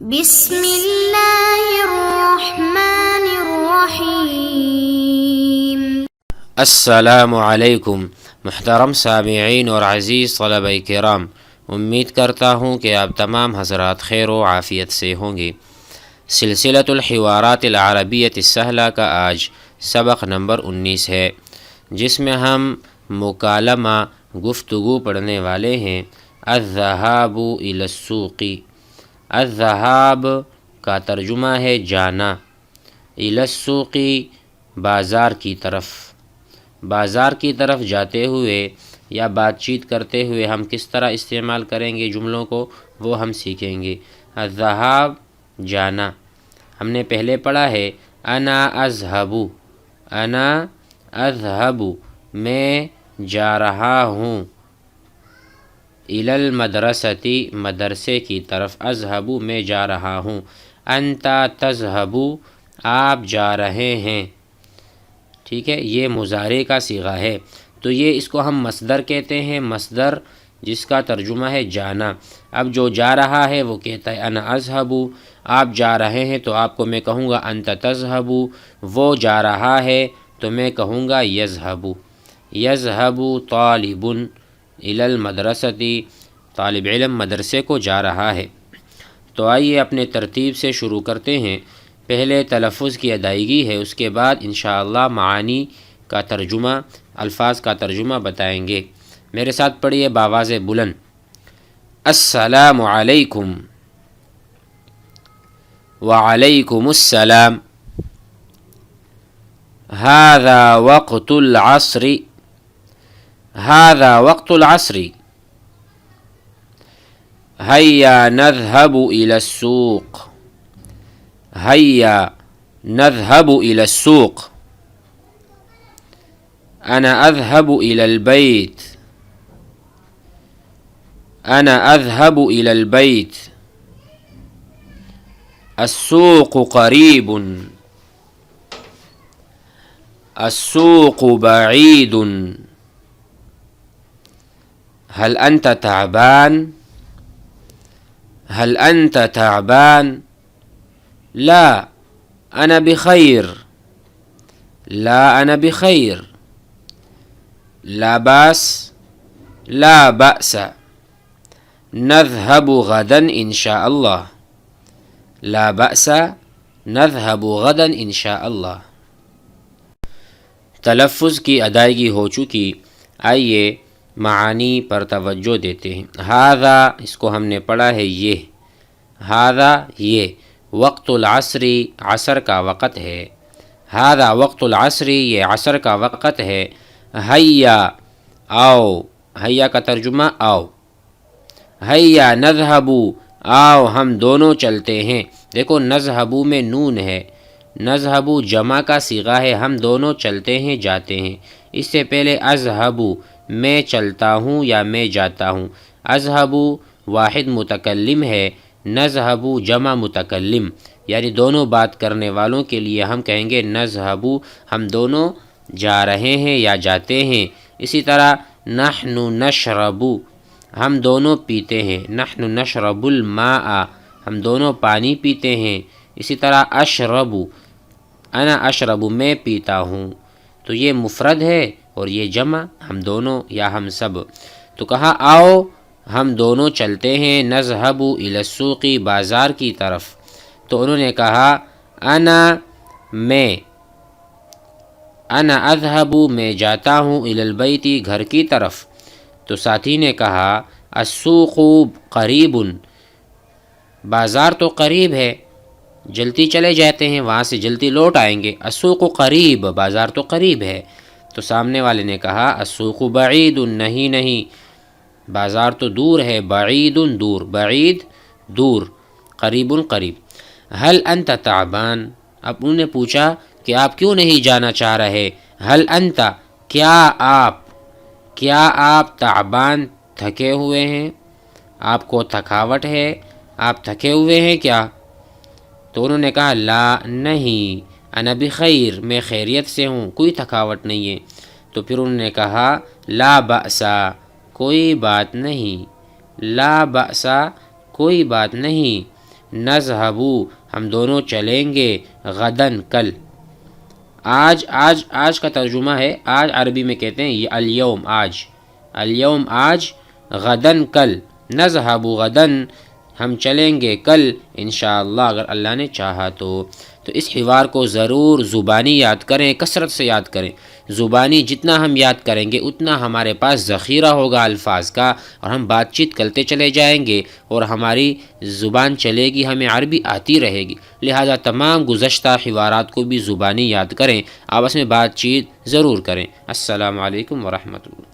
بسم اللہ الرحمن الرحیم۔ السلام علیکم محترم سامعین اور عزیز طلبہ کرام، امید کرتا ہوں کہ آپ تمام حضرات خیر و عافیت سے ہوں گے۔ سلسلۃ الحوارات العربیۃ السہلہ کا آج سبق نمبر 19 ہے، جس میں ہم مکالمہ گفتگو پڑھنے والے ہیں۔ الذہاب الی السوق، الذہاب کا ترجمہ ہے جانا، الی السوق بازار کی طرف، بازار کی طرف جاتے ہوئے یا بات چیت کرتے ہوئے ہم کس طرح استعمال کریں گے جملوں کو، وہ ہم سیکھیں گے۔ الذہاب جانا، ہم نے پہلے پڑھا ہے انا اذهب، انا اذهب میں جا رہا ہوں، الی المدرسۃ مدرسے کی طرف، اذهب میں جا رہا ہوں، انت تذهب آپ جا رہے ہیں، ٹھیک ہے، یہ مضارع کا صیغہ ہے، تو یہ اس کو ہم مصدر کہتے ہیں، مصدر جس کا ترجمہ ہے جانا۔ اب جو جا رہا ہے وہ کہتا ہے انا اذهب، آپ جا رہے ہیں تو آپ کو میں کہوں گا انت تذهب، وہ جا رہا ہے تو میں کہوں گا یذهب، یذهب طالب الی المدرسۃ، طالب علم مدرسے کو جا رہا ہے۔ تو آئیے اپنے ترتیب سے شروع کرتے ہیں۔ پہلے تلفظ کی ادائیگی ہے، اس کے بعد انشاءاللہ معانی کا ترجمہ، الفاظ کا ترجمہ بتائیں گے۔ میرے ساتھ پڑھیے بآواز بلند۔ السلام علیکم، وعلیکم السلام، هذا وقت العصر، هذا وقت العصر، هيا نذهب إلى السوق، هيا نذهب إلى السوق، أنا أذهب إلى البيت، أنا أذهب إلى البيت، السوق قريب، السوق بعيد، هل أنت تعبان؟ هل أنت تعبان؟ لا أنا بخير، لا أنا بخير، لا بأس، لا بأس، نذهب غدا إن شاء الله، لا بأس، نذهب غدا إن شاء الله۔ تلفظ کی ادائیگی ہو چکی، آئیے معانی پر توجہ دیتے ہیں۔ ھذا اس کو ہم نے پڑھا ہے یہ، ھذا یہ، وقت العصر عصر کا وقت ہے، ھذا وقت العصر یہ عصر کا وقت ہے، ہیا آؤ، ہیا کا ترجمہ آؤ، ہیا نذهب آؤ ہم دونوں چلتے ہیں۔ دیکھو نذهب میں نون ہے، نذهب جمع کا صیغہ ہے، ہم دونوں چلتے ہیں جاتے ہیں۔ اس سے پہلے اذهب میں چلتا ہوں یا میں جاتا ہوں، اذهب واحد متکلم ہے، نذهب جمع متکلم، یعنی دونوں بات کرنے والوں کے لیے ہم کہیں گے نذهب ہم دونوں جا رہے ہیں یا جاتے ہیں۔ اسی طرح نحن نشرب ہم دونوں پیتے ہیں، نحن نشرب الماء ہم دونوں پانی پیتے ہیں۔ اسی طرح اشرب انا اشرب میں پیتا ہوں، تو یہ مفرد ہے اور یہ جمع ہم دونوں یا ہم سب۔ تو کہا آؤ ہم دونوں چلتے ہیں، نذهب الی السوق بازار کی طرف، تو انہوں نے کہا انا میں، انا اذهب میں جاتا ہوں، الی البیت گھر کی طرف، تو ساتھی نے کہا السوق قریب بازار تو قریب ہے، جلدی چلے جاتے ہیں وہاں سے جلدی لوٹ آئیں گے، السوق قریب بازار تو قریب ہے۔ تو سامنے والے نے کہا السوق بعید نہیں نہیں بازار تو دور ہے، بعید دور، بعید دور، قریب قریب۔ هل انت تعبان اب انہوں نے پوچھا کہ آپ کیوں نہیں جانا چاہ رہے، هل انت کیا آپ تعبان تھکے ہوئے ہیں، آپ کو تھکاوٹ ہے، آپ تھکے ہوئے ہیں کیا؟ تو انہوں نے کہا لا نہیں، انا بخیر میں خیریت سے ہوں، کوئی تھکاوٹ نہیں ہے۔ تو پھر انہوں نے کہا لا بأس کوئی بات نہیں، لا بأس کوئی بات نہیں، نذهبو ہم دونوں چلیں گے، غدن کل۔ آج کا ترجمہ ہے، آج عربی میں کہتے ہیں یہ الیوم آج، غدن کل، نذهب غدن ہم چلیں گے کل انشاءاللہ اگر اللہ نے چاہا تو اس حوار کو ضرور زبانی یاد کریں، کثرت سے یاد کریں۔ زبانی جتنا ہم یاد کریں گے اتنا ہمارے پاس ذخیرہ ہوگا الفاظ کا، اور ہم بات چیت کرتے چلے جائیں گے اور ہماری زبان چلے گی، ہمیں عربی آتی رہے گی۔ لہذا تمام گزشتہ حوارات کو بھی زبانی یاد کریں، آپس میں بات چیت ضرور کریں۔ السلام علیکم ورحمۃ اللہ۔